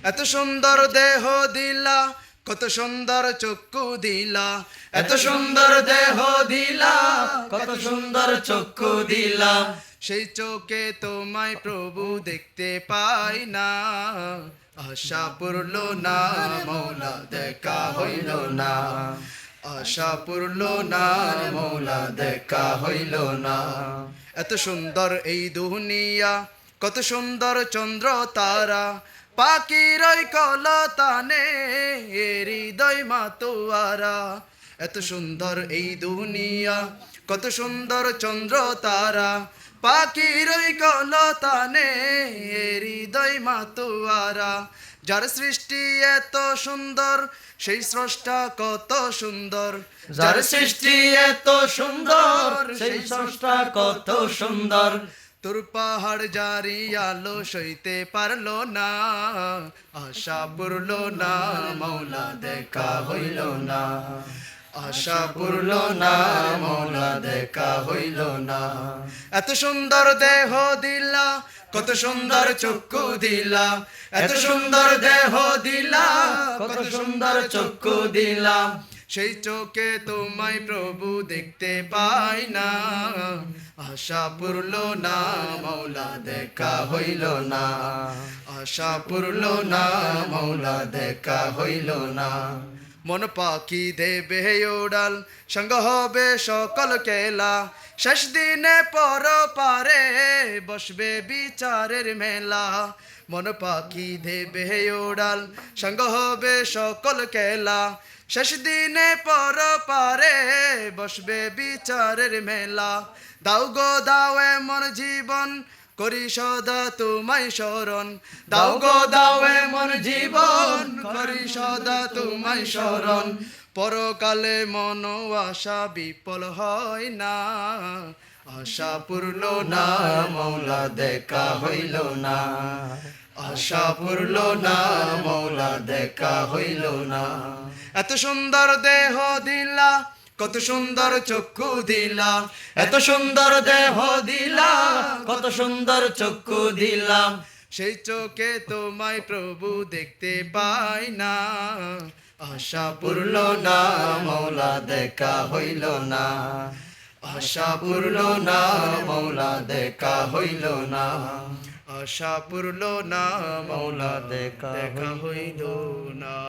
এত সুন্দর দেহ দিলা, কত সুন্দর চক্ষু দিলা, এত সুন্দর দেহ দিলা, কত সুন্দর চক্ষু দিলা, সেই চোখে তোমায় প্রভু দেখতে পাই না। আশা পূরল না মৌলা, দেখা হইল না। আশা পূরল না মৌলা, দেখা হইল না। এত সুন্দর এই দুনিয়া, কত সুন্দর চন্দ্র তারা, পাখির ওই কলতানে হৃদয় মাতোয়ারা। এত সুন্দর এই দুনিয়া, কত সুন্দর চন্দ্র তারা, পাখির ওই কলতানে হৃদয় মাতোয়ারা। যার সৃষ্টি এত সুন্দর, সেই স্রষ্টা কত সুন্দর। যার সৃষ্টি এত সুন্দর, সেই স্রষ্টা কত সুন্দর। তোর পাহাড় জারি আলো সইতে পারলো না, আশা পূরল না মৌলা, দেখা হইল না। আশা পূরল না মৌলা, দেখা হইল না। এত সুন্দর দেহ দিলা, কত সুন্দর চক্ষু দিলা, এত সুন্দর দেহ দিলা, কত সুন্দর চক্ষু দিলা, সেই চোখে তোমায় প্রভু দেখতে পাই না। আশা পূরল না মৌলা, দেখা হইল না। আশা পূরল না মৌলা, দেখা হইল না। মন পাখি দেবে ওড়াল, সঙ্গ হবে সকল কেলা, শেষ দিনে পর পারে বসবে বিচারের মেলা। মন পাখি দেবে ওড়াল, সঙ্গ হবে সকল কেলা, শেষ দিনে পর পারে বসবে বিচারের মেলা। দাও গো দাও এমন জীবন, করি সদা তোমায় স্মরণ। দাও গো দাও এমন জীবন, করি সদা তোমায় স্মরণ। পরকালে মন আশা বিফল হয় না, আশা পূরল না মৌলা, দেখা হইল না। আশা পূরল না মৌলা, দেখা হইল না। এত সুন্দর দেহ দিলা, কত সুন্দর চক্ষু দিলা, এত সুন্দর দেহ দিলা, কত সুন্দর চক্ষু দিলা, সেই চোখে তোমায় প্রভু দেখতে পাই না। আশা পূরল না মৌলা, দেখা হইল না। আশা পূরল না মৌলা, দেখা হইল না। আশা পূরল না মৌলা, দেখা হইল না।